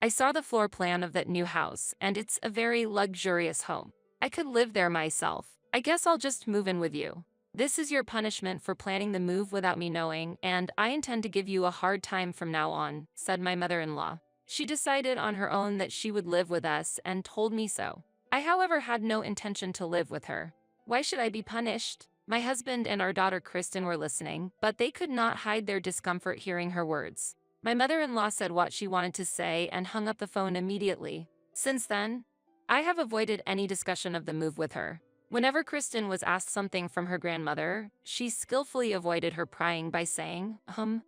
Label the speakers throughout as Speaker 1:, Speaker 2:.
Speaker 1: I saw the floor plan of that new house, and it's a very luxurious home. I could live there myself. I guess I'll just move in with you. This is your punishment for planning the move without me knowing, and I intend to give you a hard time from now on, said my mother-in-law. She decided on her own that she would live with us and told me so. I, however, had no intention to live with her. Why should I be punished? My husband and our daughter Kristen were listening, but they could not hide their discomfort hearing her words. My mother-in-law said what she wanted to say and hung up the phone immediately. Since then, I have avoided any discussion of the move with her. Whenever Kristen was asked something from her grandmother, she skillfully avoided her prying by saying,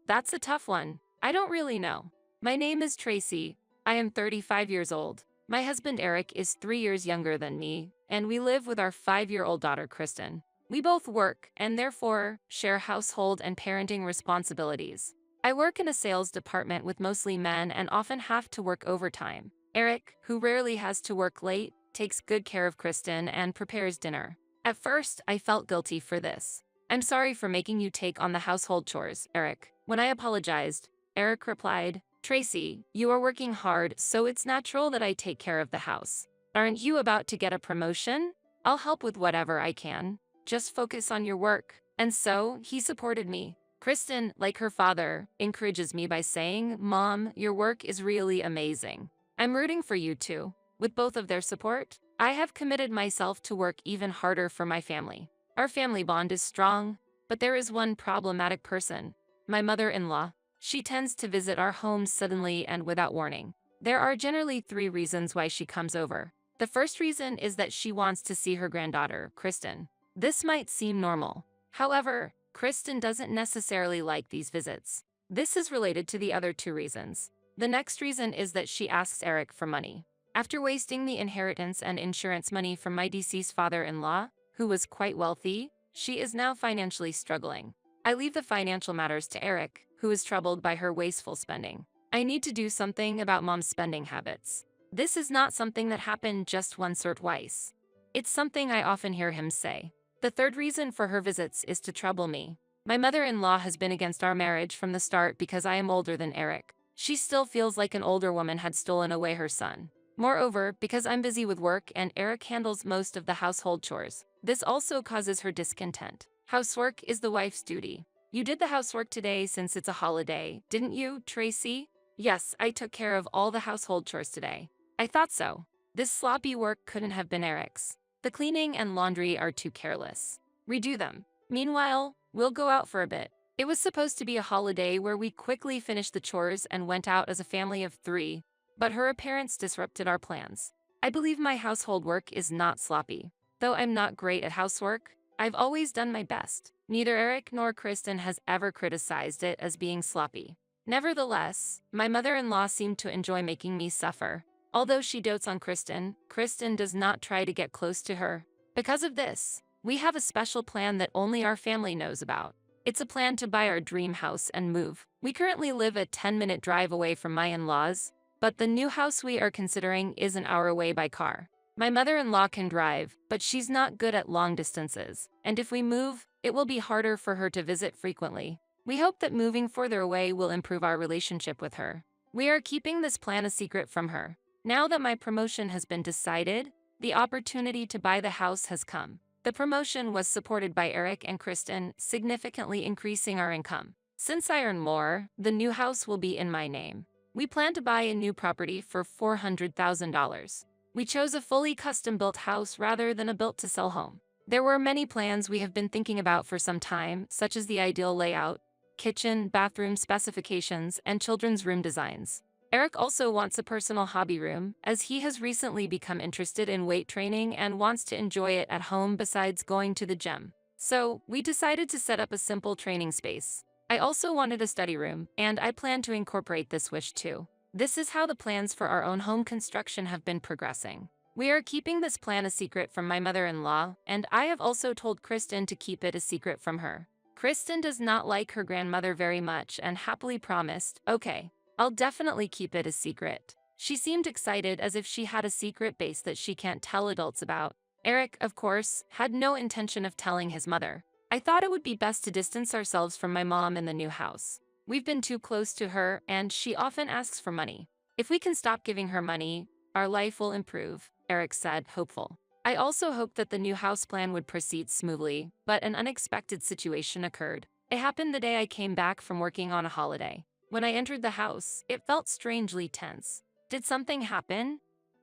Speaker 1: that's a tough one. I don't really know. My name is Tracy. I am 35 years old. My husband Eric is 3 years younger than me, and we live with our 5-year-old daughter Kristen. We both work and therefore share household and parenting responsibilities. I work in a sales department with mostly men and often have to work overtime. Eric, who rarely has to work late, takes good care of Kristen and prepares dinner. At first, I felt guilty for this. I'm sorry for making you take on the household chores, Eric. When I apologized, Eric replied, Tracy, you are working hard, so it's natural that I take care of the house. Aren't you about to get a promotion? I'll help with whatever I can. Just focus on your work. And so, he supported me. Kristen, like her father, encourages me by saying, Mom, your work is really amazing. I'm rooting for you too. With both of their support, I have committed myself to work even harder for my family. Our family bond is strong, but there is one problematic person, my mother-in-law. She tends to visit our home suddenly and without warning. There are generally 3 reasons why she comes over. The first reason is that she wants to see her granddaughter, Kristen. This might seem normal. However, Kristen doesn't necessarily like these visits. This is related to the other 2 reasons. The next reason is that she asks Eric for money. After wasting the inheritance and insurance money from my deceased father-in-law, who was quite wealthy, she is now financially struggling. I leave the financial matters to Eric, who is troubled by her wasteful spending. I need to do something about Mom's spending habits. This is not something that happened just once or twice. It's something I often hear him say. The third reason for her visits is to trouble me. My mother-in-law has been against our marriage from the start because I am older than Eric. She still feels like an older woman had stolen away her son. Moreover, because I'm busy with work and Eric handles most of the household chores, this also causes her discontent. Housework is the wife's duty. You did the housework today since it's a holiday, didn't you, Tracy? Yes, I took care of all the household chores today. I thought so. This sloppy work couldn't have been Eric's. The cleaning and laundry are too careless. Redo them. Meanwhile, we'll go out for a bit. It was supposed to be a holiday where we quickly finished the chores and went out as a family of 3, but her appearance disrupted our plans. I believe my household work is not sloppy. Though I'm not great at housework, I've always done my best. Neither Eric nor Kristen has ever criticized it as being sloppy. Nevertheless, my mother-in-law seemed to enjoy making me suffer. Although she dotes on Kristen, Kristen does not try to get close to her. Because of this, we have a special plan that only our family knows about. It's a plan to buy our dream house and move. We currently live a 10-minute drive away from my in-laws, but the new house we are considering is an hour away by car. My mother-in-law can drive, but she's not good at long distances, and if we move, it will be harder for her to visit frequently. We hope that moving further away will improve our relationship with her. We are keeping this plan a secret from her. Now that my promotion has been decided, the opportunity to buy the house has come. The promotion was supported by Eric and Kristen, significantly increasing our income. Since I earn more, the new house will be in my name. We plan to buy a new property for $400,000. We chose a fully custom-built house rather than a built-to-sell home. There were many plans we have been thinking about for some time, such as the ideal layout, kitchen, bathroom specifications, and children's room designs. Eric also wants a personal hobby room, as he has recently become interested in weight training and wants to enjoy it at home besides going to the gym. So, we decided to set up a simple training space. I also wanted a study room, and I plan to incorporate this wish too. This is how the plans for our own home construction have been progressing. We are keeping this plan a secret from my mother-in-law, and I have also told Kristen to keep it a secret from her. Kristen does not like her grandmother very much and happily promised, okay, I'll definitely keep it a secret. She seemed excited as if she had a secret base that she can't tell adults about. Eric, of course, had no intention of telling his mother. I thought it would be best to distance ourselves from my mom in the new house. We've been too close to her, and she often asks for money. If we can stop giving her money, our life will improve, Eric said, hopeful. I also hoped that the new house plan would proceed smoothly, but an unexpected situation occurred. It happened the day I came back from working on a holiday. When I entered the house, it felt strangely tense. Did something happen?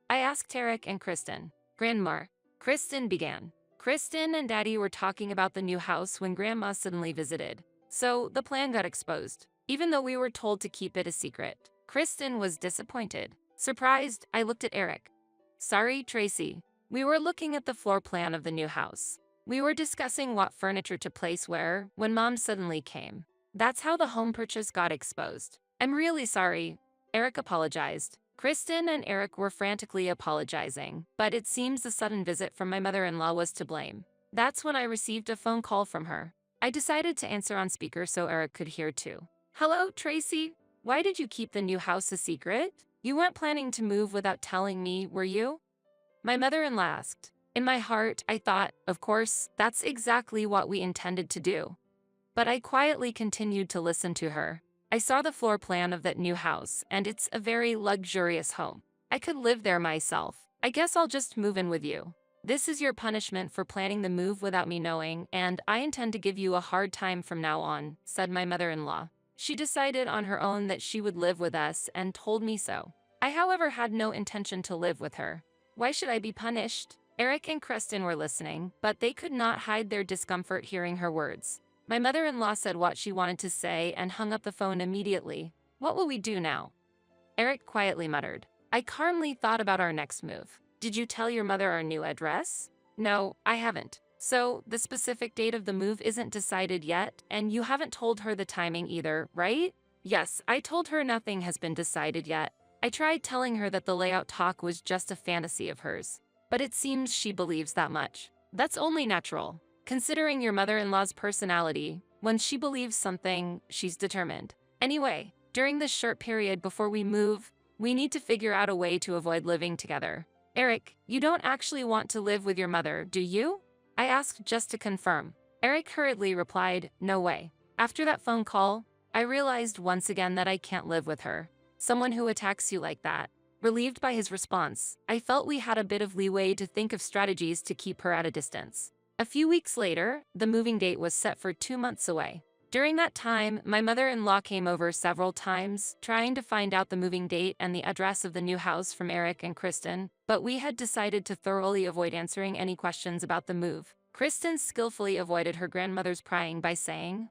Speaker 1: I asked Eric and Kristen. Grandma. Kristen began. Kristen and Daddy were talking about the new house when Grandma suddenly visited. So the plan got exposed, even though we were told to keep it a secret. Kristen was disappointed. Surprised, I looked at Eric. Sorry, Tracy. We were looking at the floor plan of the new house. We were discussing what furniture to place where when Mom suddenly came. That's how the home purchase got exposed. I'm really sorry. Eric apologized. Kristen and Eric were frantically apologizing, but it seems the sudden visit from my mother-in-law was to blame. That's when I received a phone call from her. I decided to answer on speaker so Eric could hear too. Hello, Tracy. Why did you keep the new house a secret? You weren't planning to move without telling me, were you? My mother-in-law asked. In my heart, I thought, of course, that's exactly what we intended to do. But I quietly continued to listen to her. I saw the floor plan of that new house, and it's a very luxurious home. I could live there myself. I guess I'll just move in with you. This is your punishment for planning the move without me knowing, and I intend to give you a hard time from now on, said my mother-in-law. She decided on her own that she would live with us and told me so. I, however, had no intention to live with her. Why should I be punished? Eric and Kristen were listening, but they could not hide their discomfort hearing her words. My mother-in-law said what she wanted to say and hung up the phone immediately. What will we do now? Eric quietly muttered. I calmly thought about our next move. Did you tell your mother our new address? No, I haven't. So, the specific date of the move isn't decided yet, and you haven't told her the timing either, right? Yes, I told her nothing has been decided yet. I tried telling her that the layout talk was just a fantasy of hers. But it seems she believes that much. That's only natural. Considering your mother-in-law's personality, when she believes something, she's determined. Anyway, during this short period before we move, we need to figure out a way to avoid living together. Eric, you don't actually want to live with your mother, do you? I asked just to confirm. Eric hurriedly replied, no way. After that phone call, I realized once again that I can't live with her. Someone who attacks you like that. Relieved by his response, I felt we had a bit of leeway to think of strategies to keep her at a distance. A few weeks later, the moving date was set for 2 months away. During that time, my mother-in-law came over several times, trying to find out the moving date and the address of the new house from Eric and Kristen, but we had decided to thoroughly avoid answering any questions about the move. Kristen skillfully avoided her grandmother's prying by saying,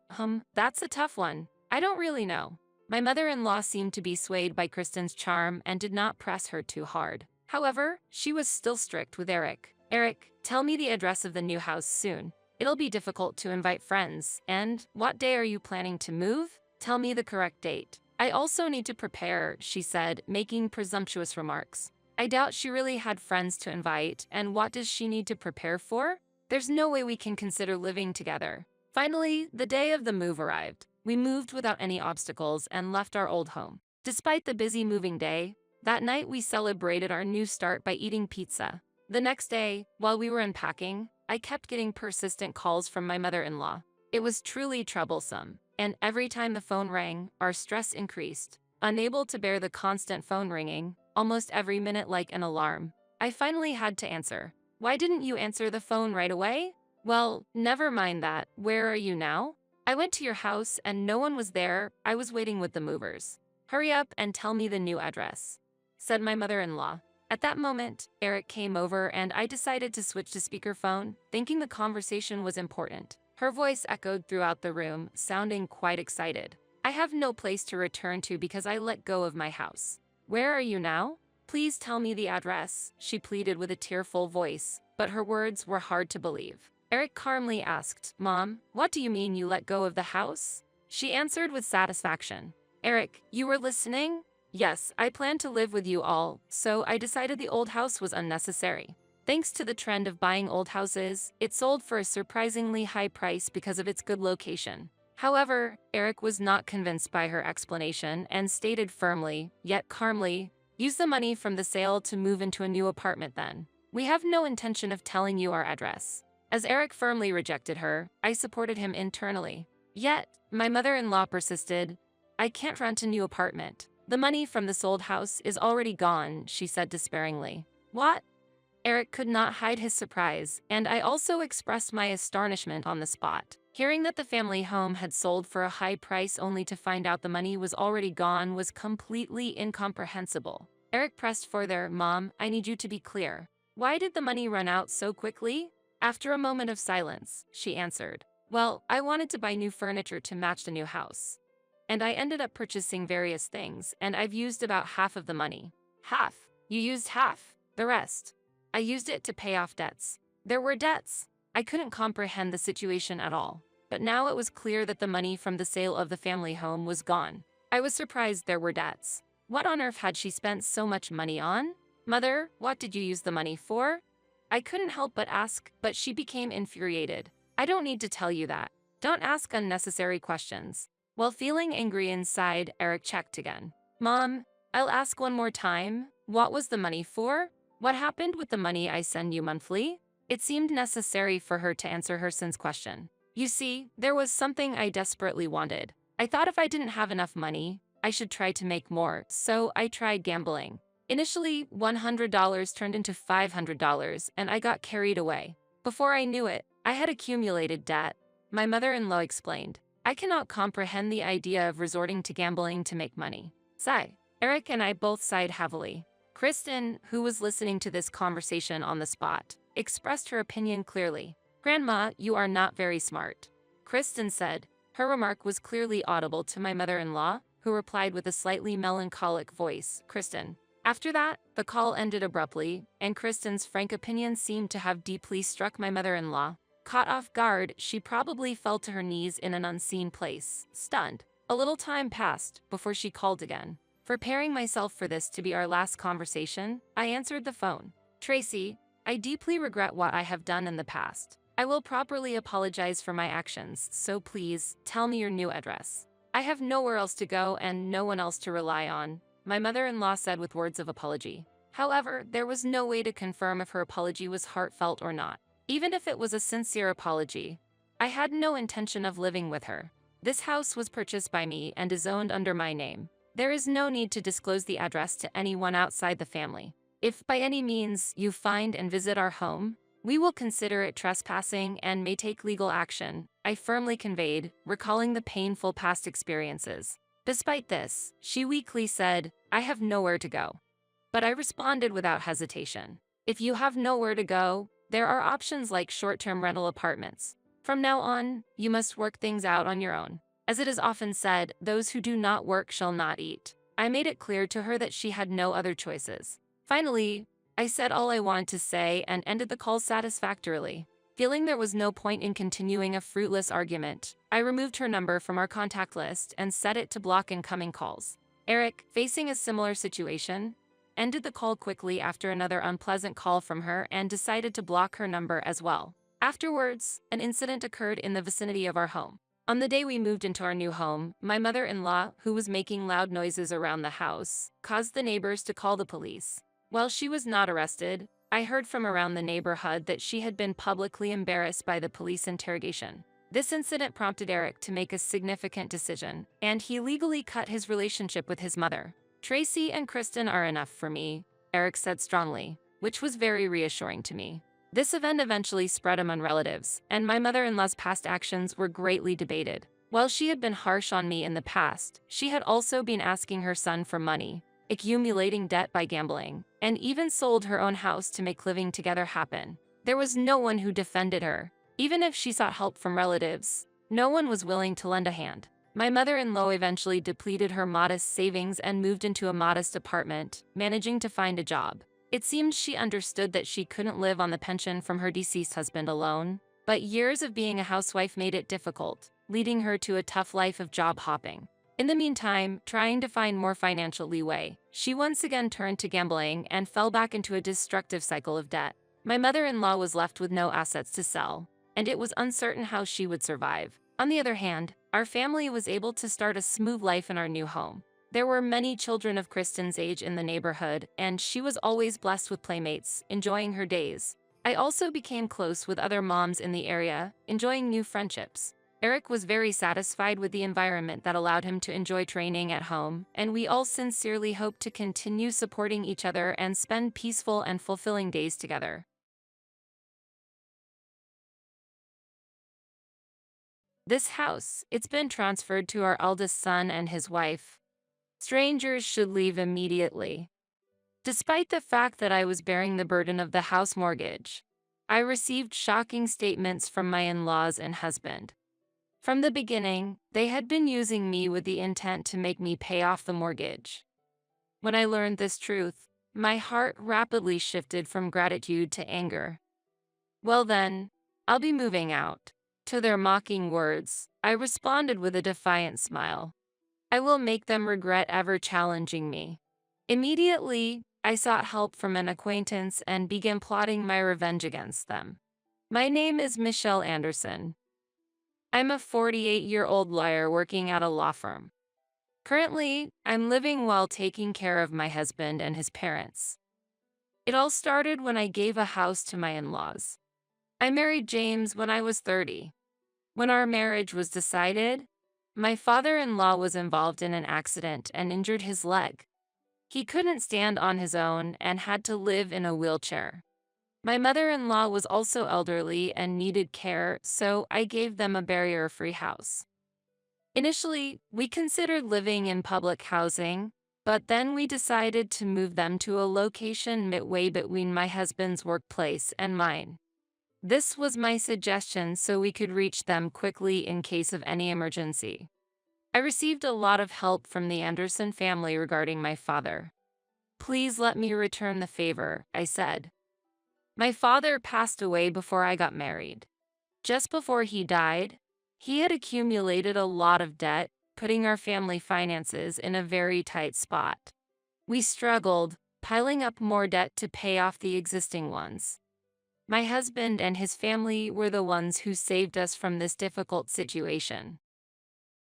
Speaker 1: that's a tough one. I don't really know. My mother-in-law seemed to be swayed by Kristen's charm and did not press her too hard. However, she was still strict with Eric. Eric, tell me the address of the new house soon. It'll be difficult to invite friends. And what day are you planning to move? Tell me the correct date. I also need to prepare, she said, making presumptuous remarks. I doubt she really had friends to invite, and what does she need to prepare for? There's no way we can consider living together. Finally, the day of the move arrived. We moved without any obstacles and left our old home. Despite the busy moving day, that night we celebrated our new start by eating pizza. The next day, while we were unpacking, I kept getting persistent calls from my mother-in-law. It was truly troublesome, and every time the phone rang, our stress increased. Unable to bear the constant phone ringing, almost every minute like an alarm, I finally had to answer. Why didn't you answer the phone right away? Well, never mind that. Where are you now? I went to your house and no one was there. I was waiting with the movers. Hurry up and tell me the new address, said my mother-in-law. At that moment, Eric came over and I decided to switch to speakerphone, thinking the conversation was important. Her voice echoed throughout the room, sounding quite excited. I have no place to return to because I let go of my house. Where are you now? Please tell me the address, she pleaded with a tearful voice, but her words were hard to believe. Eric calmly asked, Mom, what do you mean you let go of the house? She answered with satisfaction. Eric, you were listening? Yes, I planned to live with you all, so I decided the old house was unnecessary. Thanks to the trend of buying old houses, it sold for a surprisingly high price because of its good location. However, Eric was not convinced by her explanation and stated firmly, yet calmly, use the money from the sale to move into a new apartment then. We have no intention of telling you our address. As Eric firmly rejected her, I supported him internally. Yet, my mother-in-law persisted, I can't rent a new apartment. The money from the sold house is already gone, she said despairingly. What? Eric could not hide his surprise, and I also expressed my astonishment on the spot. Hearing that the family home had sold for a high price only to find out the money was already gone was completely incomprehensible. Eric pressed further, Mom, I need you to be clear. Why did the money run out so quickly? After a moment of silence, she answered, Well, I wanted to buy new furniture to match the new house. And I ended up purchasing various things, and I've used about half of the money. Half? You used half. The rest. I used it to pay off debts. There were debts. I couldn't comprehend the situation at all. But now it was clear that the money from the sale of the family home was gone. I was surprised there were debts. What on earth had she spent so much money on? Mother, what did you use the money for? I couldn't help but ask, but she became infuriated. I don't need to tell you that. Don't ask unnecessary questions. While feeling angry inside, Eric checked again. Mom, I'll ask one more time. What was the money for? What happened with the money I send you monthly? It seemed necessary for her to answer her son's question. You see, there was something I desperately wanted. I thought if I didn't have enough money, I should try to make more, so I tried gambling. Initially, $100 turned into $500, and I got carried away. Before I knew it, I had accumulated debt. My mother-in-law explained. I cannot comprehend the idea of resorting to gambling to make money. Sigh. Eric and I both sighed heavily. Kristen, who was listening to this conversation on the spot, expressed her opinion clearly. Grandma, you are not very smart. Kristen said. Her remark was clearly audible to my mother-in-law, who replied with a slightly melancholic voice, Kristen. After that, the call ended abruptly, and Kristen's frank opinion seemed to have deeply struck my mother-in-law. Caught off guard, she probably fell to her knees in an unseen place, stunned. A little time passed before she called again. Preparing myself for this to be our last conversation, I answered the phone. Tracy, I deeply regret what I have done in the past. I will properly apologize for my actions, so please, tell me your new address. I have nowhere else to go and no one else to rely on, my mother-in-law said with words of apology. However, there was no way to confirm if her apology was heartfelt or not. Even if it was a sincere apology, I had no intention of living with her. This house was purchased by me and is owned under my name. There is no need to disclose the address to anyone outside the family. If by any means you find and visit our home, we will consider it trespassing and may take legal action, I firmly conveyed, recalling the painful past experiences. Despite this, she weakly said, I have nowhere to go. But I responded without hesitation. If you have nowhere to go, there are options like short-term rental apartments. From now on, you must work things out on your own. As it is often said, those who do not work shall not eat. I made it clear to her that she had no other choices. Finally, I said all I wanted to say and ended the call satisfactorily. Feeling there was no point in continuing a fruitless argument, I removed her number from our contact list and set it to block incoming calls. Eric, facing a similar situation, ended the call quickly after another unpleasant call from her and decided to block her number as well. Afterwards, an incident occurred in the vicinity of our home. On the day we moved into our new home, my mother-in-law, who was making loud noises around the house, caused the neighbors to call the police. While she was not arrested, I heard from around the neighborhood that she had been publicly embarrassed by the police interrogation. This incident prompted Eric to make a significant decision, and he legally cut his relationship with his mother. Tracy and Kristen are enough for me, Eric said strongly, which was very reassuring to me. This event eventually spread among relatives, and my mother-in-law's past actions were greatly debated. While she had been harsh on me in the past, she had also been asking her son for money, accumulating debt by gambling, and even sold her own house to make living together happen. There was no one who defended her. Even if she sought help from relatives, no one was willing to lend a hand. My mother-in-law eventually depleted her modest savings and moved into a modest apartment, managing to find a job. It seemed she understood that she couldn't live on the pension from her deceased husband alone, but years of being a housewife made it difficult, leading her to a tough life of job hopping. In the meantime, trying to find more financial leeway, she once again turned to gambling and fell back into a destructive cycle of debt. My mother-in-law was left with no assets to sell, and it was uncertain how she would survive. On the other hand, our family was able to start a smooth life in our new home. There were many children of Kristen's age in the neighborhood, and she was always blessed with playmates, enjoying her days. I also became close with other moms in the area, enjoying new friendships. Eric was very satisfied with the environment that allowed him to enjoy training at home, and we all sincerely hope to continue supporting each other and spend peaceful and fulfilling days together. This house, it's been transferred to our eldest son and his wife. Strangers should leave immediately. Despite the fact that I was bearing the burden of the house mortgage, I received shocking statements from my in-laws and husband. From the beginning, they had been using me with the intent to make me pay off the mortgage. When I learned this truth, my heart rapidly shifted from gratitude to anger. Well then, I'll be moving out. To their mocking words, I responded with a defiant smile. I will make them regret ever challenging me. Immediately, I sought help from an acquaintance and began plotting my revenge against them. My name is Michelle Anderson. I'm a 48-year-old lawyer working at a law firm. Currently, I'm living while taking care of my husband and his parents. It all started when I gave a house to my in-laws. I married James when I was 30. When our marriage was decided, my father-in-law was involved in an accident and injured his leg. He couldn't stand on his own and had to live in a wheelchair. My mother-in-law was also elderly and needed care, so I gave them a barrier-free house. Initially, we considered living in public housing, but then we decided to move them to a location midway between my husband's workplace and mine. This was my suggestion so we could reach them quickly in case of any emergency. I received a lot of help from the Anderson family regarding my father. Please let me return the favor, I said. My father passed away before I got married. Just before he died, he had accumulated a lot of debt, putting our family finances in a very tight spot. We struggled, piling up more debt to pay off the existing ones. My husband and his family were the ones who saved us from this difficult situation.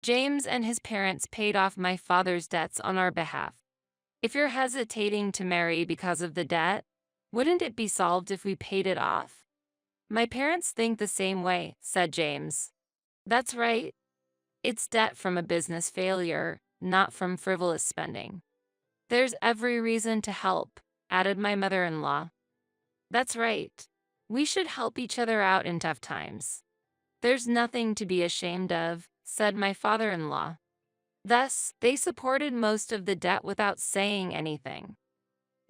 Speaker 1: James and his parents paid off my father's debts on our behalf. If you're hesitating to marry because of the debt, wouldn't it be solved if we paid it off? My parents think the same way, said James. That's right. It's debt from a business failure, not from frivolous spending. There's every reason to help, added my mother-in-law. That's right. We should help each other out in tough times. There's nothing to be ashamed of, said my father-in-law. Thus, they supported most of the debt without saying anything.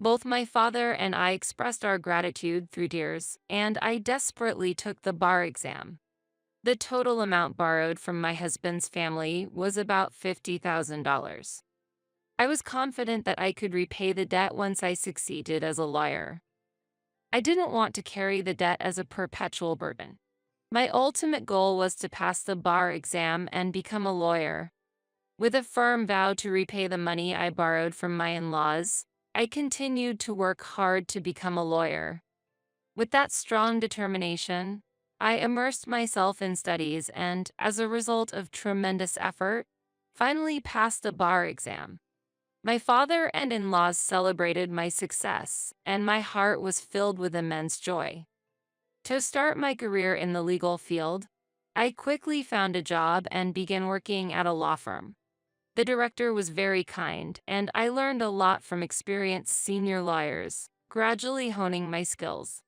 Speaker 1: Both my father and I expressed our gratitude through tears, and I desperately took the bar exam. The total amount borrowed from my husband's family was about $50,000. I was confident that I could repay the debt once I succeeded as a lawyer. I didn't want to carry the debt as a perpetual burden. My ultimate goal was to pass the bar exam and become a lawyer. With a firm vow to repay the money I borrowed from my in-laws, I continued to work hard to become a lawyer. With that strong determination, I immersed myself in studies and, as a result of tremendous effort, finally passed the bar exam. My father and in-laws celebrated my success, and my heart was filled with immense joy. To start my career in the legal field, I quickly found a job and began working at a law firm. The director was very kind, and I learned a lot from experienced senior lawyers, gradually honing my skills.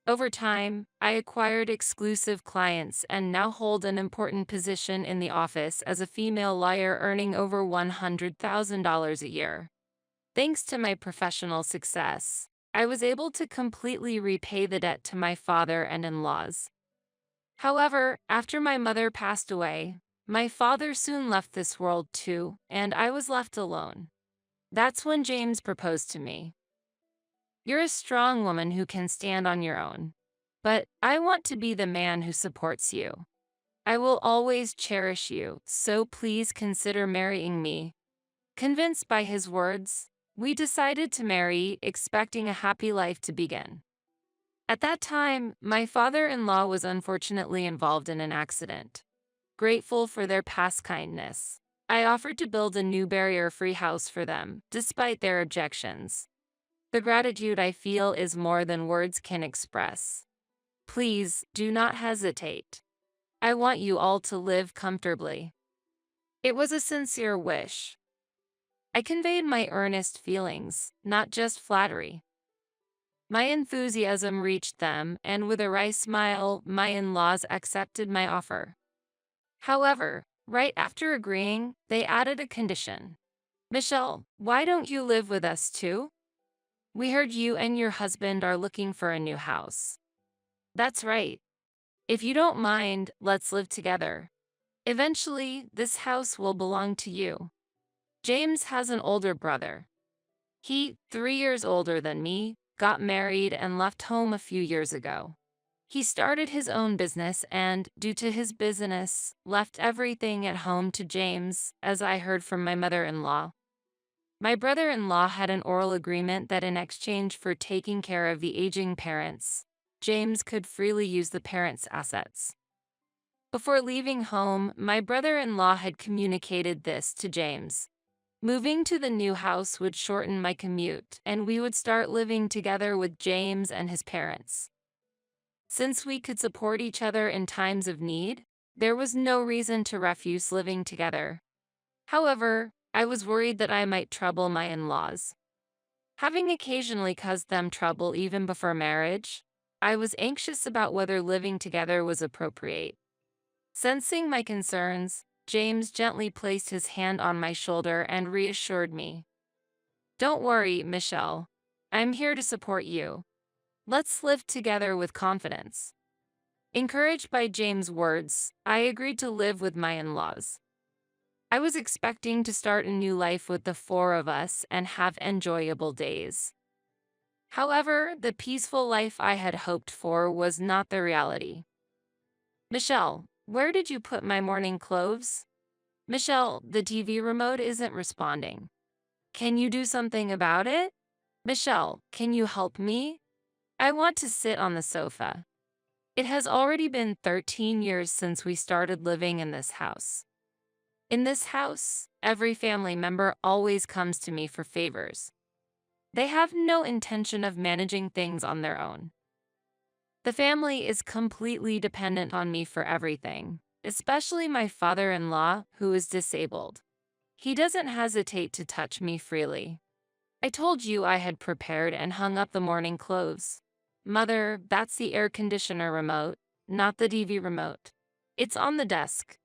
Speaker 1: Over time, I acquired exclusive clients and now hold an important position in the office as a female lawyer earning over $100,000 a year. Thanks to my professional success, I was able to completely repay the debt to my father and in-laws. However, after my mother passed away, my father soon left this world too, and I was left alone. That's when James proposed to me. You're a strong woman who can stand on your own. But I want to be the man who supports you. I will always cherish you, so please consider marrying me. Convinced by his words, we decided to marry, expecting a happy life to begin. At that time, my father-in-law was unfortunately involved in an accident. Grateful for their past kindness, I offered to build a new barrier-free house for them, despite their objections. The gratitude I feel is more than words can express. Please, do not hesitate. I want you all to live comfortably. It was a sincere wish. I conveyed my earnest feelings, not just flattery. My enthusiasm reached them, and with a wry smile, my in-laws accepted my offer. However, right after agreeing, they added a condition. Michelle, why don't you live with us too? We heard you and your husband are looking for a new house. That's right. If you don't mind, let's live together. Eventually, this house will belong to you. James has an older brother. He, 3 years older than me, got married and left home a few years ago. He started his own business and, due to his business, left everything at home to James, as I heard from my mother-in-law. My brother-in-law had an oral agreement that in exchange for taking care of the aging parents, James could freely use the parents' assets. Before leaving home, my brother-in-law had communicated this to James. Moving to the new house would shorten my commute, and we would start living together with James and his parents. Since we could support each other in times of need, there was no reason to refuse living together. However, I was worried that I might trouble my in-laws. Having occasionally caused them trouble even before marriage, I was anxious about whether living together was appropriate. Sensing my concerns, James gently placed his hand on my shoulder and reassured me. Don't worry, Michelle. I'm here to support you. Let's live together with confidence. Encouraged by James' words, I agreed to live with my in-laws. I was expecting to start a new life with the four of us and have enjoyable days. However, the peaceful life I had hoped for was not the reality. Michelle, where did you put my morning clothes? Michelle, the TV remote isn't responding. Can you do something about it? Michelle, can you help me? I want to sit on the sofa. It has already been 13 years since we started living in this house. In this house, every family member always comes to me for favors. They have no intention of managing things on their own. The family is completely dependent on me for everything, especially my father-in-law, who is disabled. He doesn't hesitate to touch me freely. I told you I had prepared and hung up the morning clothes. Mother, that's the air conditioner remote, not the TV remote. It's on the desk.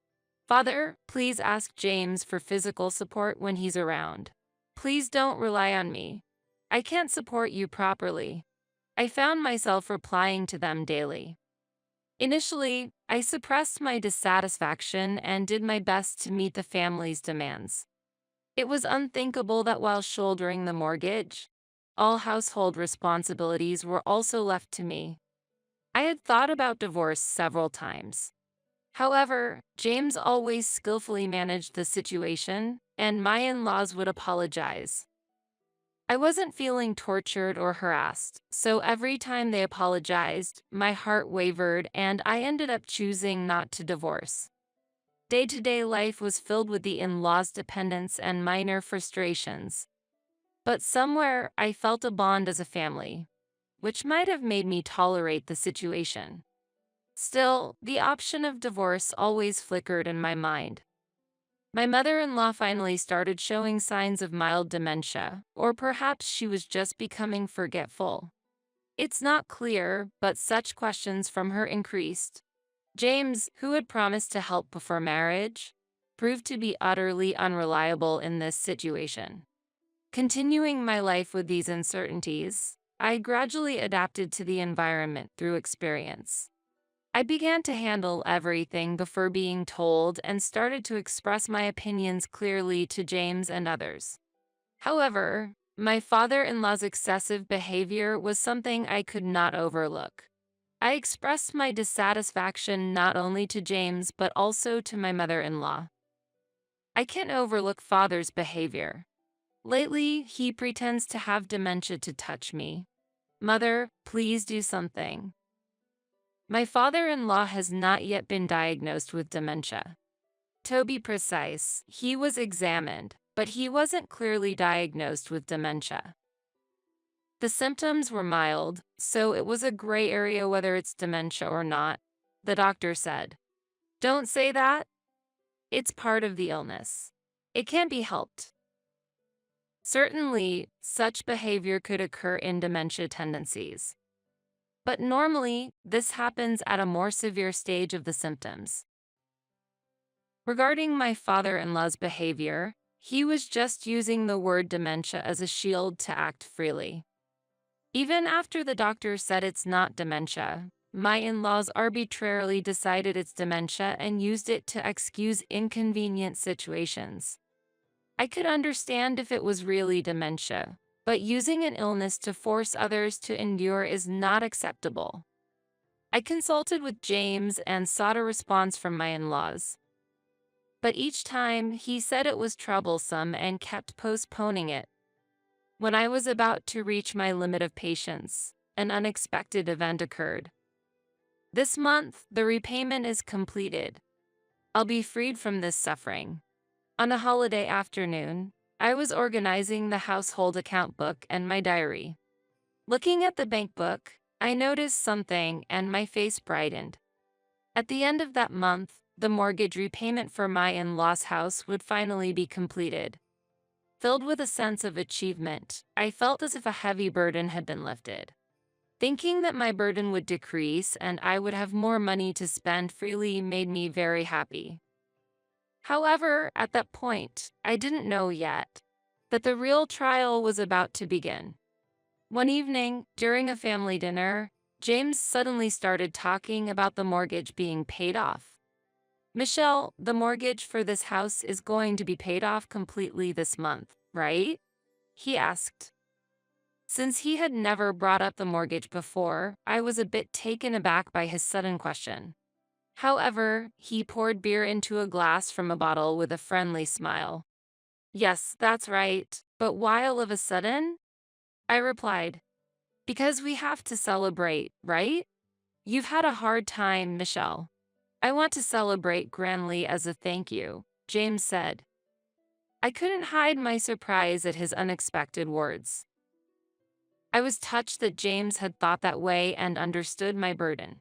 Speaker 1: Father, please ask James for physical support when he's around. Please don't rely on me. I can't support you properly. I found myself replying to them daily. Initially, I suppressed my dissatisfaction and did my best to meet the family's demands. It was unthinkable that while shouldering the mortgage, all household responsibilities were also left to me. I had thought about divorce several times. However, James always skillfully managed the situation, and my in-laws would apologize. I wasn't feeling tortured or harassed, so every time they apologized, my heart wavered and I ended up choosing not to divorce. Day-to-day life was filled with the in-laws' dependence and minor frustrations. But somewhere, I felt a bond as a family, which might have made me tolerate the situation. Still, the option of divorce always flickered in my mind. My mother-in-law finally started showing signs of mild dementia, or perhaps she was just becoming forgetful. It's not clear, but such questions from her increased. James, who had promised to help before marriage, proved to be utterly unreliable in this situation. Continuing my life with these uncertainties, I gradually adapted to the environment through experience. I began to handle everything before being told and started to express my opinions clearly to James and others. However, my father-in-law's excessive behavior was something I could not overlook. I expressed my dissatisfaction not only to James but also to my mother-in-law. I can't overlook father's behavior. Lately, he pretends to have dementia to touch me. Mother, please do something. My father-in-law has not yet been diagnosed with dementia. To be precise, he was examined, but he wasn't clearly diagnosed with dementia. The symptoms were mild, so it was a gray area whether it's dementia or not, the doctor said. Don't say that. It's part of the illness. It can't be helped. Certainly, such behavior could occur in dementia tendencies. But normally, this happens at a more severe stage of the symptoms. Regarding my father-in-law's behavior, he was just using the word dementia as a shield to act freely. Even after the doctor said it's not dementia, my in-laws arbitrarily decided it's dementia and used it to excuse inconvenient situations. I could understand if it was really dementia, but using an illness to force others to endure is not acceptable. I consulted with James and sought a response from my in-laws. But each time, he said it was troublesome and kept postponing it. When I was about to reach my limit of patience, an unexpected event occurred. This month, the repayment is completed. I'll be freed from this suffering. On a holiday afternoon, I was organizing the household account book and my diary. Looking at the bank book, I noticed something and my face brightened. At the end of that month, the mortgage repayment for my in-laws' house would finally be completed. Filled with a sense of achievement, I felt as if a heavy burden had been lifted. Thinking that my burden would decrease and I would have more money to spend freely made me very happy. However, at that point, I didn't know yet that the real trial was about to begin. One evening, during a family dinner, James suddenly started talking about the mortgage being paid off. Michelle, the mortgage for this house is going to be paid off completely this month, right? He asked. Since he had never brought up the mortgage before, I was a bit taken aback by his sudden question. However, he poured beer into a glass from a bottle with a friendly smile. Yes, that's right, but why all of a sudden? I replied. Because we have to celebrate, right? You've had a hard time, Michelle. I want to celebrate grandly as a thank you, James said. I couldn't hide my surprise at his unexpected words. I was touched that James had thought that way and understood my burden.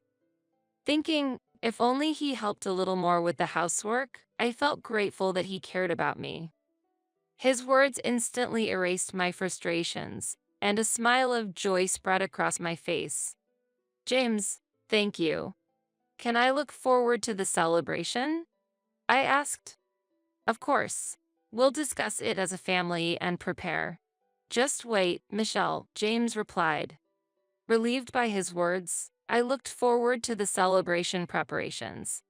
Speaker 1: Thinking, if only he helped a little more with the housework, I felt grateful that he cared about me. His words instantly erased my frustrations, and a smile of joy spread across my face. James, thank you. Can I look forward to the celebration? I asked. Of course. We'll discuss it as a family and prepare. Just wait, Michelle, James replied. Relieved by his words, I looked forward to the celebration preparations.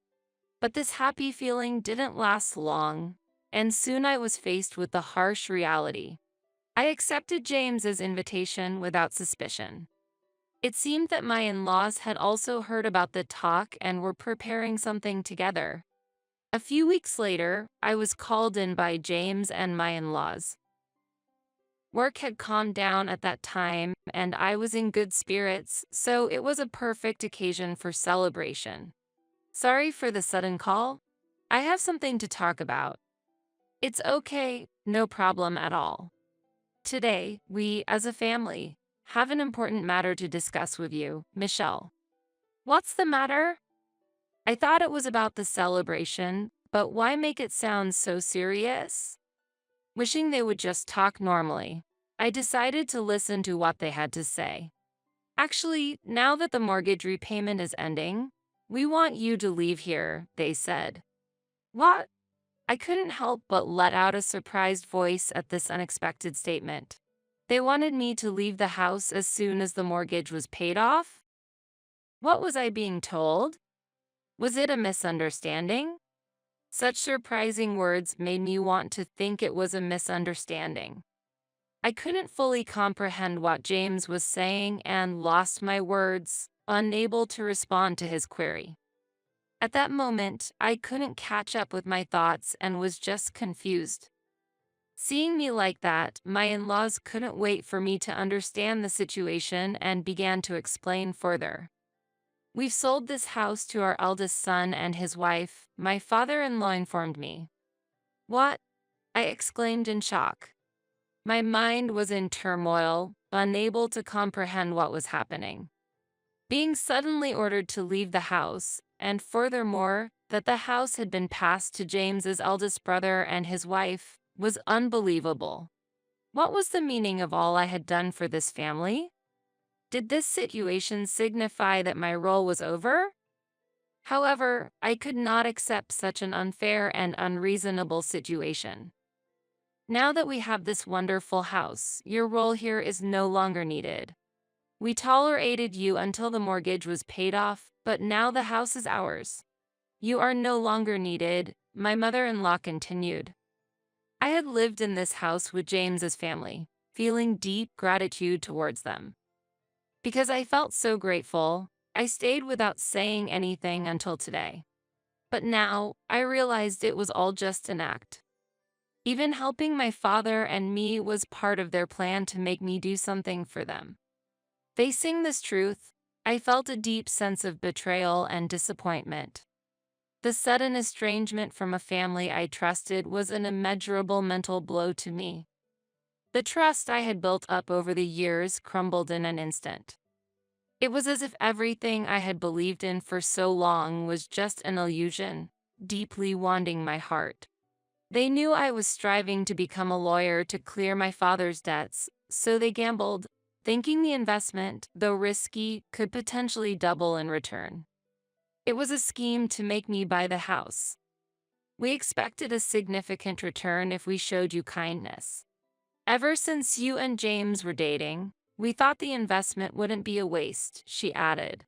Speaker 1: But this happy feeling didn't last long, and soon I was faced with the harsh reality. I accepted James's invitation without suspicion. It seemed that my in-laws had also heard about the talk and were preparing something together. A few weeks later, I was called in by James and my in-laws. Work had calmed down at that time, and I was in good spirits, so it was a perfect occasion for celebration. Sorry for the sudden call. I have something to talk about. It's okay, no problem at all. Today, we, as a family, have an important matter to discuss with you, Michelle. What's the matter? I thought it was about the celebration, but why make it sound so serious? Wishing they would just talk normally, I decided to listen to what they had to say. Actually, now that the mortgage repayment is ending, we want you to leave here, they said. What? I couldn't help but let out a surprised voice at this unexpected statement. They wanted me to leave the house as soon as the mortgage was paid off? What was I being told? Was it a misunderstanding? Such surprising words made me want to think it was a misunderstanding. I couldn't fully comprehend what James was saying and lost my words, unable to respond to his query. At that moment, I couldn't catch up with my thoughts and was just confused. Seeing me like that, my in-laws couldn't wait for me to understand the situation and began to explain further. We've sold this house to our eldest son and his wife, my father-in-law informed me. What? I exclaimed in shock. My mind was in turmoil, unable to comprehend what was happening. Being suddenly ordered to leave the house, and furthermore, that the house had been passed to James's eldest brother and his wife, was unbelievable. What was the meaning of all I had done for this family? Did this situation signify that my role was over? However, I could not accept such an unfair and unreasonable situation. Now that we have this wonderful house, your role here is no longer needed. We tolerated you until the mortgage was paid off, but now the house is ours. You are no longer needed, my mother-in-law continued. I had lived in this house with James's family, feeling deep gratitude towards them. Because I felt so grateful, I stayed without saying anything until today. But now, I realized it was all just an act. Even helping my father and me was part of their plan to make me do something for them. Facing this truth, I felt a deep sense of betrayal and disappointment. The sudden estrangement from a family I trusted was an immeasurable mental blow to me. The trust I had built up over the years crumbled in an instant. It was as if everything I had believed in for so long was just an illusion, deeply wounding my heart. They knew I was striving to become a lawyer to clear my father's debts, so they gambled, thinking the investment, though risky, could potentially double in return. It was a scheme to make me buy the house. We expected a significant return if we showed you kindness. Ever since you and James were dating, we thought the investment wouldn't be a waste, she added.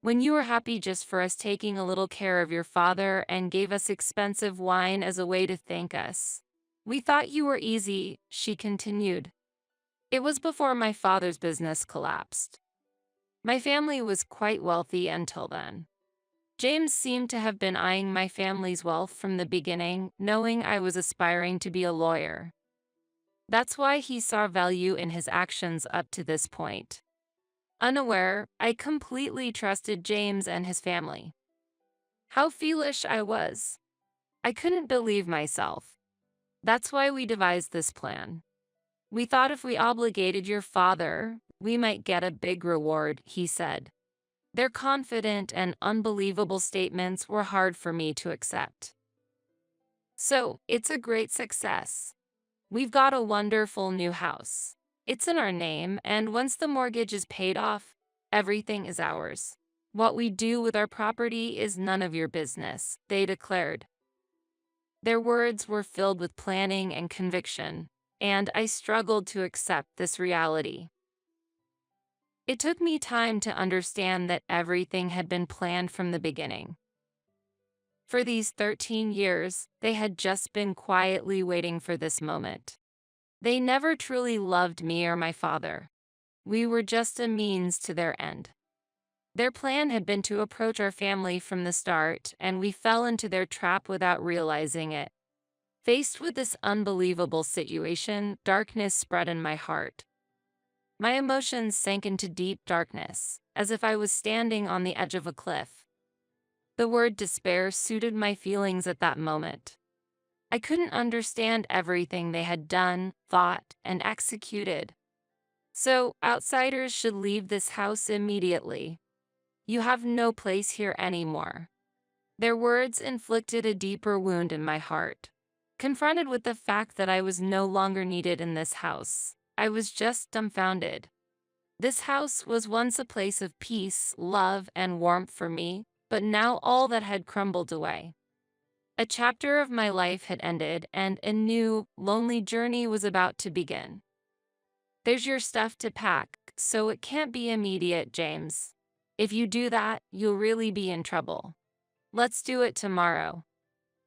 Speaker 1: When you were happy just for us taking a little care of your father and gave us expensive wine as a way to thank us. We thought you were easy, she continued. It was before my father's business collapsed. My family was quite wealthy until then. James seemed to have been eyeing my family's wealth from the beginning, knowing I was aspiring to be a lawyer. That's why he saw value in his actions up to this point. Unaware, I completely trusted James and his family. How foolish I was. I couldn't believe myself. That's why we devised this plan. We thought if we obligated your father, we might get a big reward, he said. Their confident and unbelievable statements were hard for me to accept. So, it's a great success. We've got a wonderful new house. It's in our name, and once the mortgage is paid off, everything is ours. What we do with our property is none of your business, they declared. Their words were filled with planning and conviction, and I struggled to accept this reality. It took me time to understand that everything had been planned from the beginning. For these 13 years, they had just been quietly waiting for this moment. They never truly loved me or my father. We were just a means to their end. Their plan had been to approach our family from the start, and we fell into their trap without realizing it. Faced with this unbelievable situation, darkness spread in my heart. My emotions sank into deep darkness, as if I was standing on the edge of a cliff. The word despair suited my feelings at that moment. I couldn't understand everything they had done, thought, and executed. So, outsiders should leave this house immediately. You have no place here anymore. Their words inflicted a deeper wound in my heart. Confronted with the fact that I was no longer needed in this house, I was just dumbfounded. This house was once a place of peace, love, and warmth for me, but now all that had crumbled away. A chapter of my life had ended, and a new, lonely journey was about to begin. There's your stuff to pack, so it can't be immediate, James. If you do that, you'll really be in trouble. Let's do it tomorrow.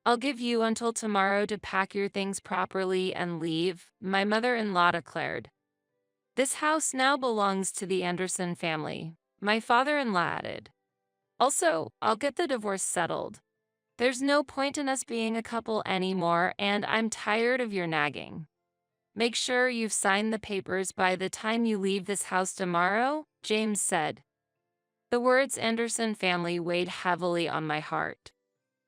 Speaker 1: I'll give you until tomorrow to pack your things properly and leave, my mother-in-law declared. This house now belongs to the Anderson family, my father-in-law added. Also, I'll get the divorce settled. There's no point in us being a couple anymore, and I'm tired of your nagging. Make sure you've signed the papers by the time you leave this house tomorrow, James said. The words Anderson family weighed heavily on my heart.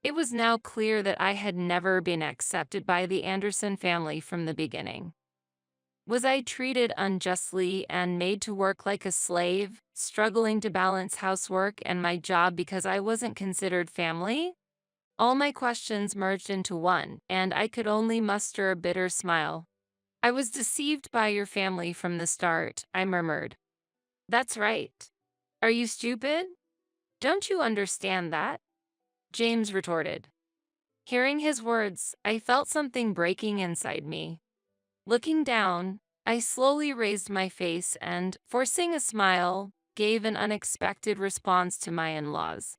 Speaker 1: It was now clear that I had never been accepted by the Anderson family from the beginning. Was I treated unjustly and made to work like a slave, struggling to balance housework and my job because I wasn't considered family? All my questions merged into one, and I could only muster a bitter smile. I was deceived by your family from the start, I murmured. That's right. Are you stupid? Don't you understand that? James retorted. Hearing his words, I felt something breaking inside me. Looking down, I slowly raised my face and, forcing a smile, gave an unexpected response to my in-laws.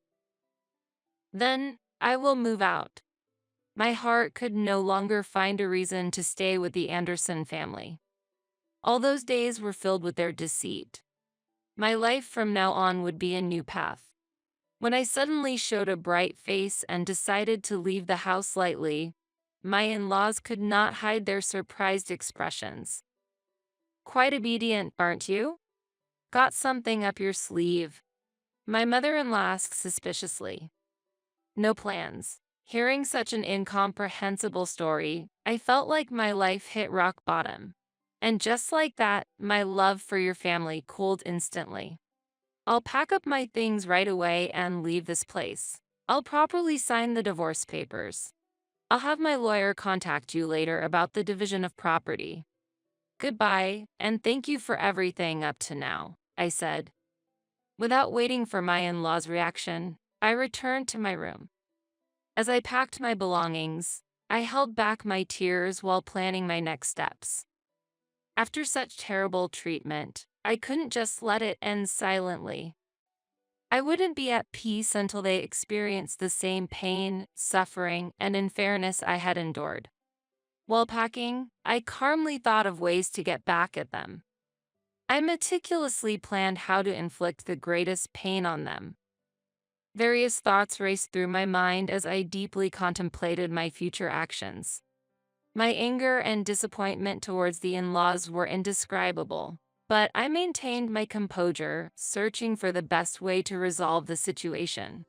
Speaker 1: Then, I will move out. My heart could no longer find a reason to stay with the Anderson family. All those days were filled with their deceit. My life from now on would be a new path. When I suddenly showed a bright face and decided to leave the house lightly, my in-laws could not hide their surprised expressions. Quite obedient, aren't you? Got something up your sleeve? My mother-in-law asked suspiciously. No plans. Hearing such an incomprehensible story, I felt like my life hit rock bottom. And just like that, my love for your family cooled instantly. I'll pack up my things right away and leave this place. I'll properly sign the divorce papers. I'll have my lawyer contact you later about the division of property. Goodbye, and thank you for everything up to now, I said. Without waiting for my in-law's reaction, I returned to my room. As I packed my belongings, I held back my tears while planning my next steps. After such terrible treatment, I couldn't just let it end silently. I wouldn't be at peace until they experienced the same pain, suffering, and unfairness I had endured. While packing, I calmly thought of ways to get back at them. I meticulously planned how to inflict the greatest pain on them. Various thoughts raced through my mind as I deeply contemplated my future actions. My anger and disappointment towards the in-laws were indescribable, but I maintained my composure, searching for the best way to resolve the situation.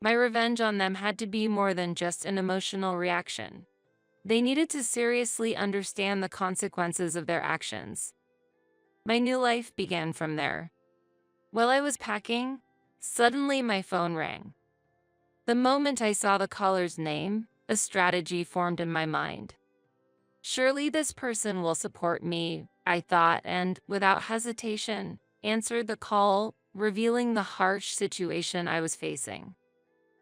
Speaker 1: My revenge on them had to be more than just an emotional reaction. They needed to seriously understand the consequences of their actions. My new life began from there. While I was packing, suddenly my phone rang. The moment I saw the caller's name, a strategy formed in my mind. Surely this person will support me, I thought, and, without hesitation, answered the call, revealing the harsh situation I was facing.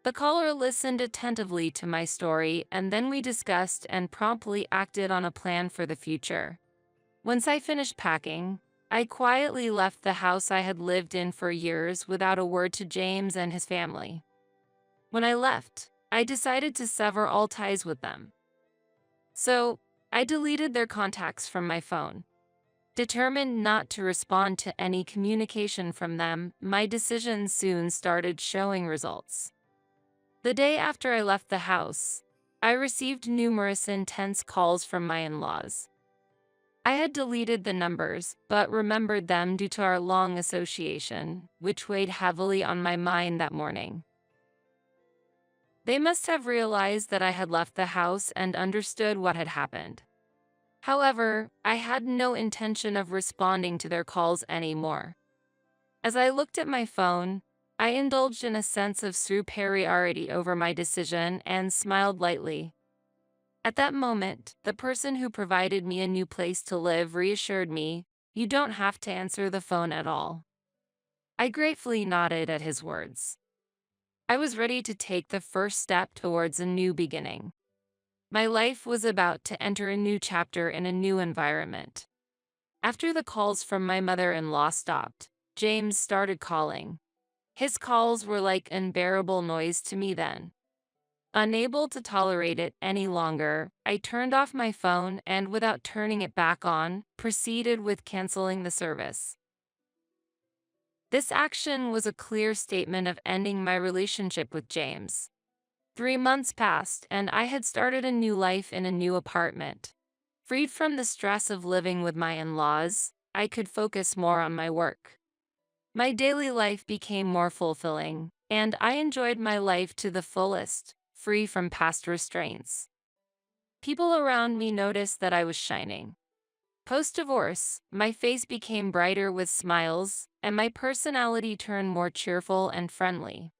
Speaker 1: The caller listened attentively to my story, and then we discussed and promptly acted on a plan for the future. Once I finished packing, I quietly left the house I had lived in for years without a word to James and his family. When I left, I decided to sever all ties with them. So, I deleted their contacts from my phone. Determined not to respond to any communication from them, my decision soon started showing results. The day after I left the house, I received numerous intense calls from my in-laws. I had deleted the numbers, but remembered them due to our long association, which weighed heavily on my mind that morning. They must have realized that I had left the house and understood what had happened. However, I had no intention of responding to their calls anymore. As I looked at my phone, I indulged in a sense of superiority over my decision and smiled lightly. At that moment, the person who provided me a new place to live reassured me, "You don't have to answer the phone at all." I gratefully nodded at his words. I was ready to take the first step towards a new beginning. My life was about to enter a new chapter in a new environment. After the calls from my mother-in-law stopped, James started calling. His calls were like unbearable noise to me then. Unable to tolerate it any longer, I turned off my phone and, without turning it back on, proceeded with canceling the service. This action was a clear statement of ending my relationship with James. 3 months passed, and I had started a new life in a new apartment. Freed from the stress of living with my in-laws, I could focus more on my work. My daily life became more fulfilling, and I enjoyed my life to the fullest, free from past restraints. People around me noticed that I was shining. Post-divorce, my face became brighter with smiles, and my personality turned more cheerful and friendly.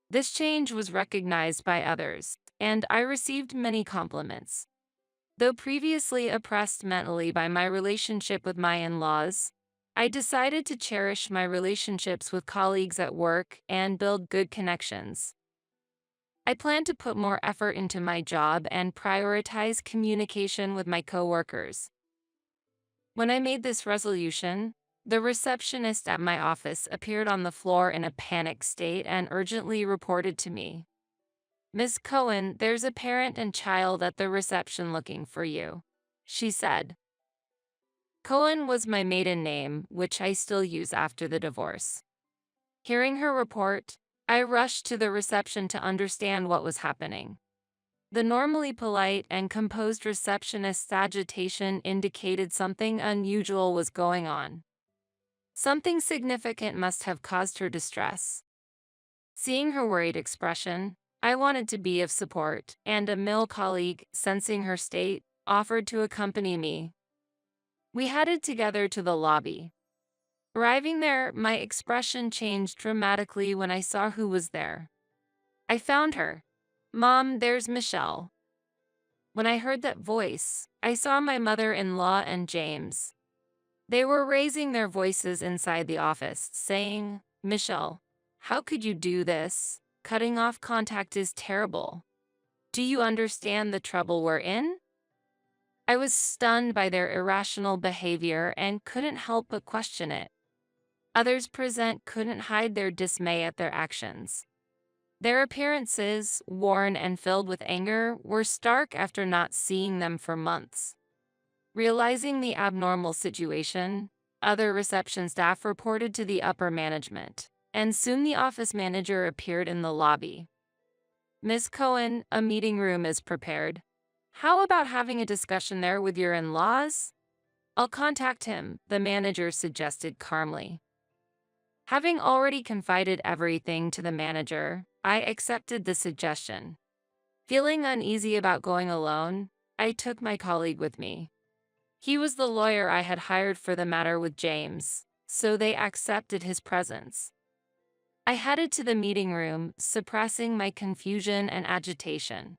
Speaker 1: This change was recognized by others, and I received many compliments. Though previously oppressed mentally by my relationship with my in-laws, I decided to cherish my relationships with colleagues at work and build good connections. I plan to put more effort into my job and prioritize communication with my coworkers. When I made this resolution, the receptionist at my office appeared on the floor in a panicked state and urgently reported to me. "Miss Cohen, there's a parent and child at the reception looking for you," she said. Cohen was my maiden name, which I still use after the divorce. Hearing her report, I rushed to the reception to understand what was happening. The normally polite and composed receptionist's agitation indicated something unusual was going on. Something significant must have caused her distress. Seeing her worried expression, I wanted to be of support, and a male colleague, sensing her state, offered to accompany me. We headed together to the lobby. Arriving there, my expression changed dramatically when I saw who was there. I found her. "Mom, there's Michelle." When I heard that voice, I saw my mother-in-law and James. They were raising their voices inside the office, saying, "Michelle, how could you do this? Cutting off contact is terrible. Do you understand the trouble we're in?" I was stunned by their irrational behavior and couldn't help but question it. Others present couldn't hide their dismay at their actions. Their appearances, worn and filled with anger, were stark after not seeing them for months. Realizing the abnormal situation, other reception staff reported to the upper management, and soon the office manager appeared in the lobby. "Miss Cohen, a meeting room is prepared. How about having a discussion there with your in-laws?" "I'll contact him," the manager suggested calmly. Having already confided everything to the manager, I accepted the suggestion. Feeling uneasy about going alone, I took my colleague with me. He was the lawyer I had hired for the matter with James, so they accepted his presence. I headed to the meeting room, suppressing my confusion and agitation.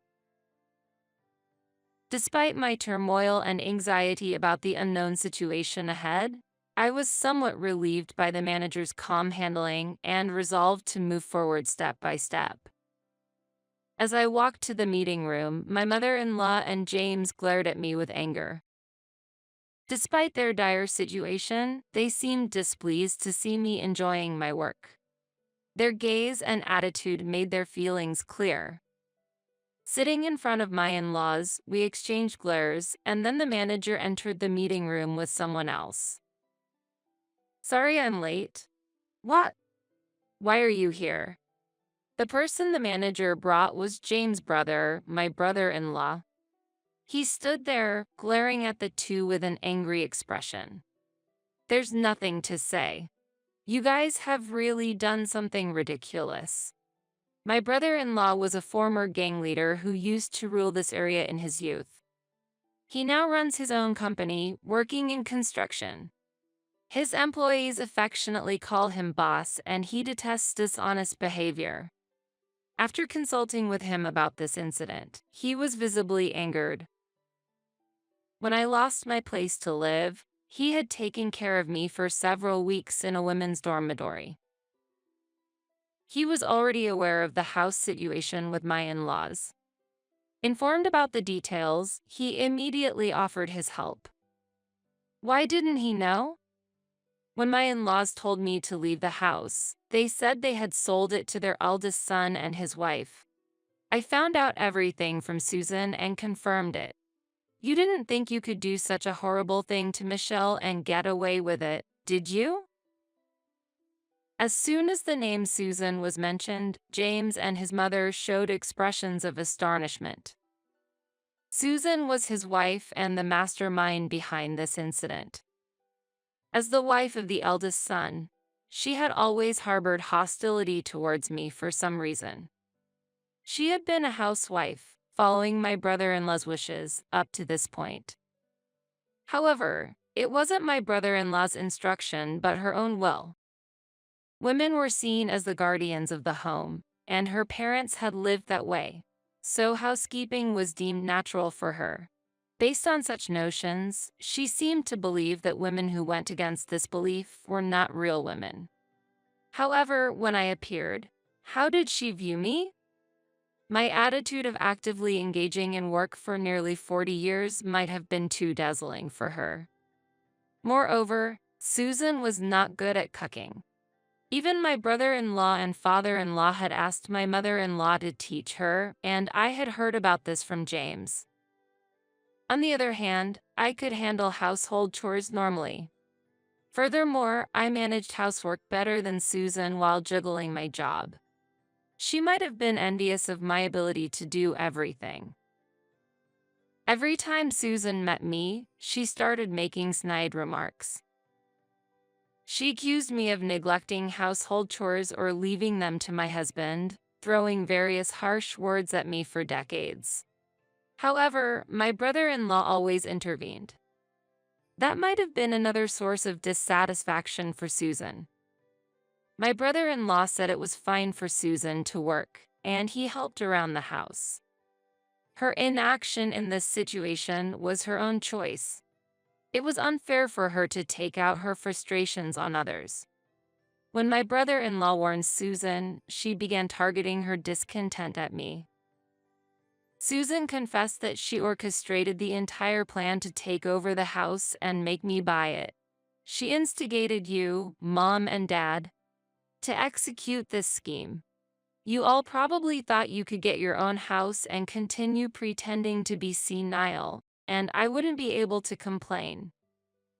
Speaker 1: Despite my turmoil and anxiety about the unknown situation ahead, I was somewhat relieved by the manager's calm handling and resolved to move forward step by step. As I walked to the meeting room, my mother-in-law and James glared at me with anger. Despite their dire situation, they seemed displeased to see me enjoying my work. Their gaze and attitude made their feelings clear. Sitting in front of my in-laws, we exchanged glares, and then the manager entered the meeting room with someone else. "Sorry I'm late." "What? Why are you here?" The person the manager brought was James' brother, my brother-in-law. He stood there, glaring at the two with an angry expression. "There's nothing to say. You guys have really done something ridiculous." My brother-in-law was a former gang leader who used to rule this area in his youth. He now runs his own company, working in construction. His employees affectionately call him boss, and he detests dishonest behavior. After consulting with him about this incident, he was visibly angered. When I lost my place to live, he had taken care of me for several weeks in a women's dormitory. He was already aware of the house situation with my in-laws. Informed about the details, he immediately offered his help. Why didn't he know? When my in-laws told me to leave the house, they said they had sold it to their eldest son and his wife. I found out everything from Susan and confirmed it. "You didn't think you could do such a horrible thing to Michelle and get away with it, did you?" As soon as the name Susan was mentioned, James and his mother showed expressions of astonishment. Susan was his wife and the mastermind behind this incident. As the wife of the eldest son, she had always harbored hostility towards me for some reason. She had been a housewife, following my brother-in-law's wishes, up to this point. However, it wasn't my brother-in-law's instruction but her own will. Women were seen as the guardians of the home, and her parents had lived that way, so housekeeping was deemed natural for her. Based on such notions, she seemed to believe that women who went against this belief were not real women. However, when I appeared, how did she view me? My attitude of actively engaging in work for nearly 40 years might have been too dazzling for her. Moreover, Susan was not good at cooking. Even my brother-in-law and father-in-law had asked my mother-in-law to teach her, and I had heard about this from James. On the other hand, I could handle household chores normally. Furthermore, I managed housework better than Susan while juggling my job. She might have been envious of my ability to do everything. Every time Susan met me, she started making snide remarks. She accused me of neglecting household chores or leaving them to my husband, throwing various harsh words at me for decades. However, my brother-in-law always intervened. That might have been another source of dissatisfaction for Susan. My brother-in-law said it was fine for Susan to work, and he helped around the house. Her inaction in this situation was her own choice. It was unfair for her to take out her frustrations on others. When my brother-in-law warned Susan, she began targeting her discontent at me. Susan confessed that she orchestrated the entire plan to take over the house and make me buy it. She instigated you, Mom and Dad, to execute this scheme. You all probably thought you could get your own house and continue pretending to be senile, and I wouldn't be able to complain.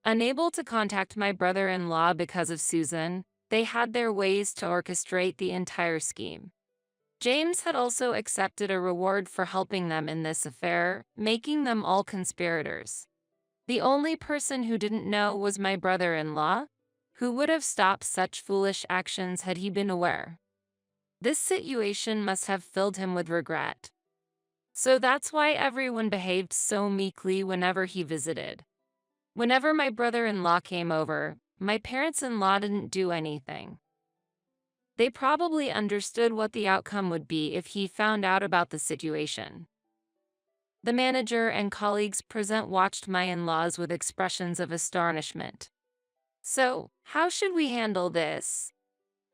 Speaker 1: Unable to contact my brother-in-law because of Susan, they had their ways to orchestrate the entire scheme. James had also accepted a reward for helping them in this affair, making them all conspirators. The only person who didn't know was my brother-in-law, who would have stopped such foolish actions had he been aware. This situation must have filled him with regret. So that's why everyone behaved so meekly whenever he visited. Whenever my brother-in-law came over, my parents-in-law didn't do anything. They probably understood what the outcome would be if he found out about the situation. The manager and colleagues present watched my in-laws with expressions of astonishment. So, how should we handle this?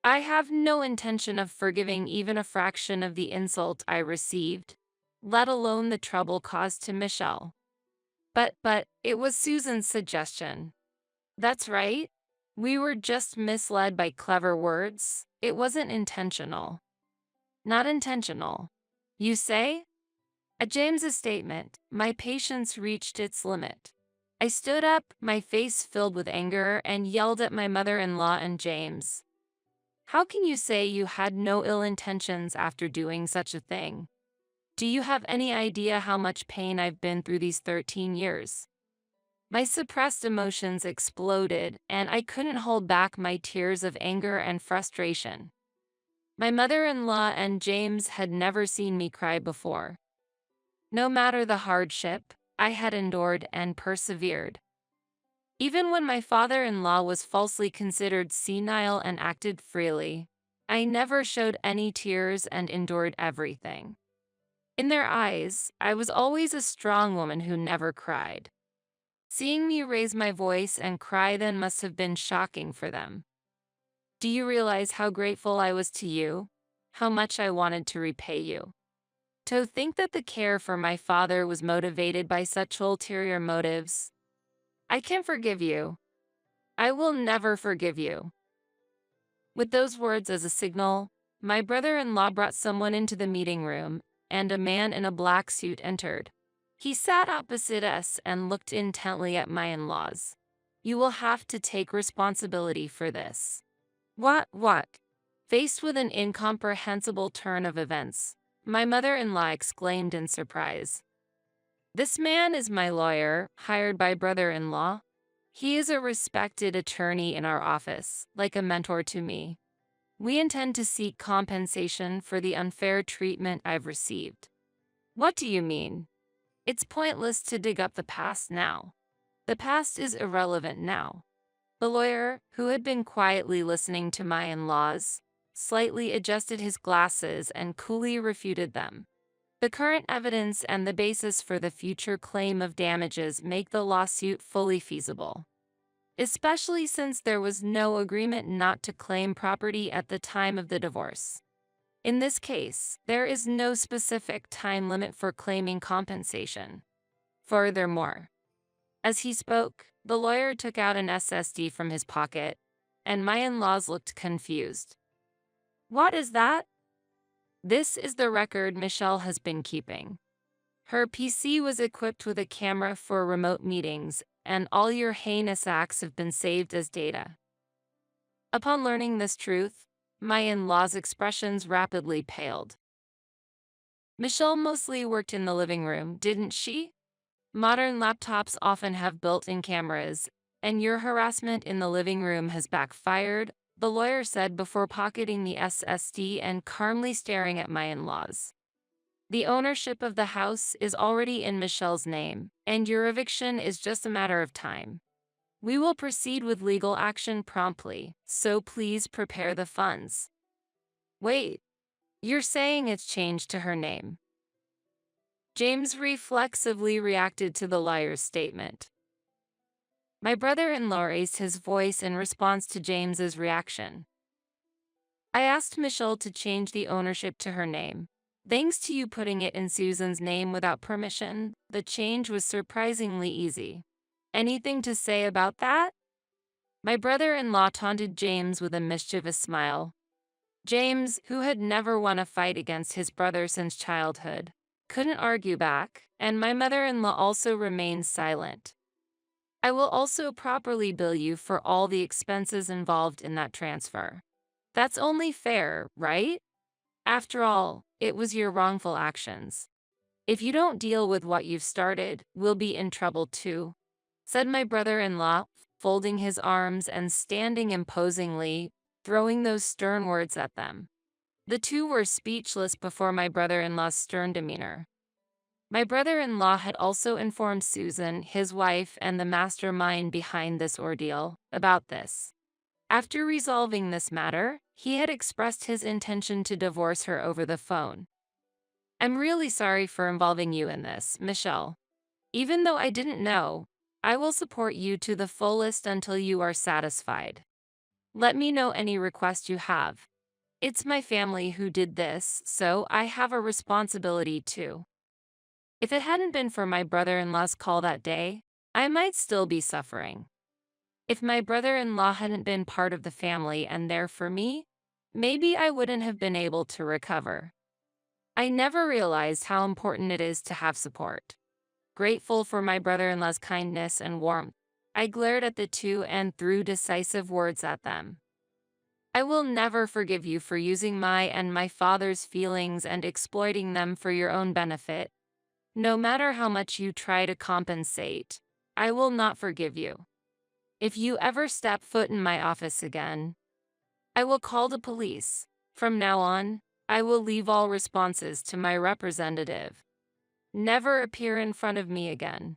Speaker 1: I have no intention of forgiving even a fraction of the insult I received, let alone the trouble caused to Michelle. But, it was Susan's suggestion. That's right. We were just misled by clever words. It wasn't intentional. Not intentional. You say? At James's statement, my patience reached its limit. I stood up, my face filled with anger, and yelled at my mother-in-law and James. How can you say you had no ill intentions after doing such a thing? Do you have any idea how much pain I've been through these 13 years? My suppressed emotions exploded, and I couldn't hold back my tears of anger and frustration. My mother-in-law and James had never seen me cry before. No matter the hardship, I had endured and persevered. Even when my father-in-law was falsely considered senile and acted freely, I never showed any tears and endured everything. In their eyes, I was always a strong woman who never cried. Seeing me raise my voice and cry then must have been shocking for them. Do you realize how grateful I was to you? How much I wanted to repay you? To think that the care for my father was motivated by such ulterior motives. I can forgive you. I will never forgive you. With those words as a signal, my brother-in-law brought someone into the meeting room, and a man in a black suit entered. He sat opposite us and looked intently at my in-laws. You will have to take responsibility for this. What? Faced with an incomprehensible turn of events, my mother-in-law exclaimed in surprise. This man is my lawyer, hired by brother-in-law. He is a respected attorney in our office, like a mentor to me. We intend to seek compensation for the unfair treatment I've received. What do you mean? It's pointless to dig up the past now. The past is irrelevant now. The lawyer, who had been quietly listening to my in-laws, slightly adjusted his glasses and coolly refuted them. The current evidence and the basis for the future claim of damages make the lawsuit fully feasible, especially since there was no agreement not to claim property at the time of the divorce. In this case, there is no specific time limit for claiming compensation. Furthermore, as he spoke, the lawyer took out an SSD from his pocket, and my in-laws looked confused. What is that? This is the record Michelle has been keeping. Her PC was equipped with a camera for remote meetings, and all your heinous acts have been saved as data. Upon learning this truth, my in-laws' expressions rapidly paled. Michelle mostly worked in the living room, didn't she? Modern laptops often have built-in cameras, and your harassment in the living room has backfired, the lawyer said before pocketing the SSD and calmly staring at my in-laws. The ownership of the house is already in Michelle's name, and your eviction is just a matter of time. We will proceed with legal action promptly, so please prepare the funds. Wait, you're saying it's changed to her name? James reflexively reacted to the liar's statement. My brother-in-law raised his voice in response to James's reaction. I asked Michelle to change the ownership to her name. Thanks to you putting it in Susan's name without permission, the change was surprisingly easy. Anything to say about that? My brother-in-law taunted James with a mischievous smile. James, who had never won a fight against his brother since childhood, couldn't argue back, and my mother-in-law also remained silent. I will also properly bill you for all the expenses involved in that transfer. That's only fair, right? After all, it was your wrongful actions. If you don't deal with what you've started, we'll be in trouble too, said my brother-in-law, folding his arms and standing imposingly, throwing those stern words at them. The two were speechless before my brother-in-law's stern demeanor. My brother-in-law had also informed Susan, his wife and the mastermind behind this ordeal, about this. After resolving this matter, he had expressed his intention to divorce her over the phone. I'm really sorry for involving you in this, Michelle. Even though I didn't know, I will support you to the fullest until you are satisfied. Let me know any request you have. It's my family who did this, so I have a responsibility too. If it hadn't been for my brother-in-law's call that day, I might still be suffering. If my brother-in-law hadn't been part of the family and there for me, maybe I wouldn't have been able to recover. I never realized how important it is to have support. Grateful for my brother-in-law's kindness and warmth, I glared at the two and threw decisive words at them. I will never forgive you for using my and my father's feelings and exploiting them for your own benefit. No matter how much you try to compensate, I will not forgive you. If you ever step foot in my office again, I will call the police. From now on, I will leave all responses to my representative. Never appear in front of me again.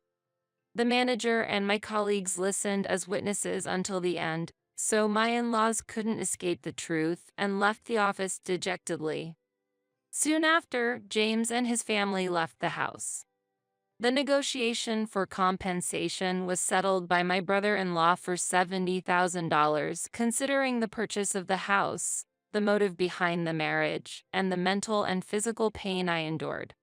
Speaker 1: The manager and my colleagues listened as witnesses until the end, so my in-laws couldn't escape the truth and left the office dejectedly. Soon after, James and his family left the house. The negotiation for compensation was settled by my brother-in-law for $70,000, considering the purchase of the house, the motive behind the marriage, and the mental and physical pain I endured.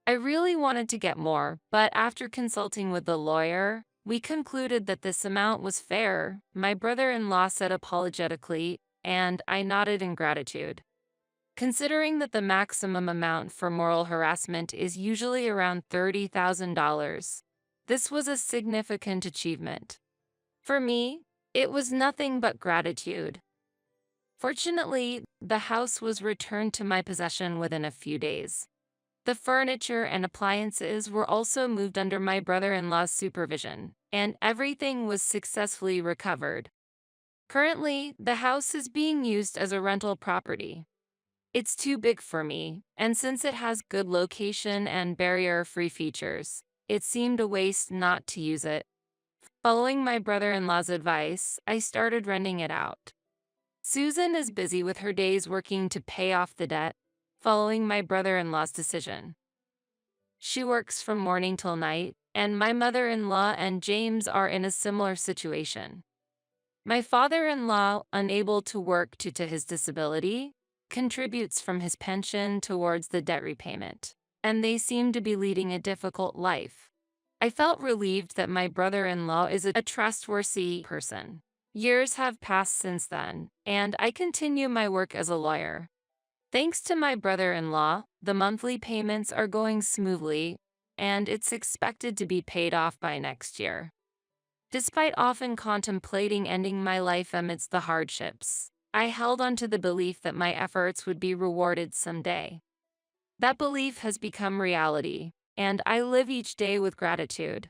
Speaker 1: I really wanted to get more, but after consulting with the lawyer, we concluded that this amount was fair, my brother-in-law said apologetically, and I nodded in gratitude. Considering that the maximum amount for moral harassment is usually around $30,000, this was a significant achievement. For me, it was nothing but gratitude. Fortunately, the house was returned to my possession within a few days. The furniture and appliances were also moved under my brother-in-law's supervision, and everything was successfully recovered. Currently, the house is being used as a rental property. It's too big for me, and since it has good location and barrier-free features, it seemed a waste not to use it. Following my brother-in-law's advice, I started renting it out. Susan is busy with her days working to pay off the debt, following my brother-in-law's decision. She works from morning till night, and my mother-in-law and James are in a similar situation. My father-in-law, unable to work due to his disability, contributes from his pension towards the debt repayment, and they seem to be leading a difficult life. I felt relieved that my brother-in-law is a trustworthy person. Years have passed since then, and I continue my work as a lawyer. Thanks to my brother-in-law, the monthly payments are going smoothly, and it's expected to be paid off by next year. Despite often contemplating ending my life amidst the hardships, I held on to the belief that my efforts would be rewarded someday. That belief has become reality, and I live each day with gratitude.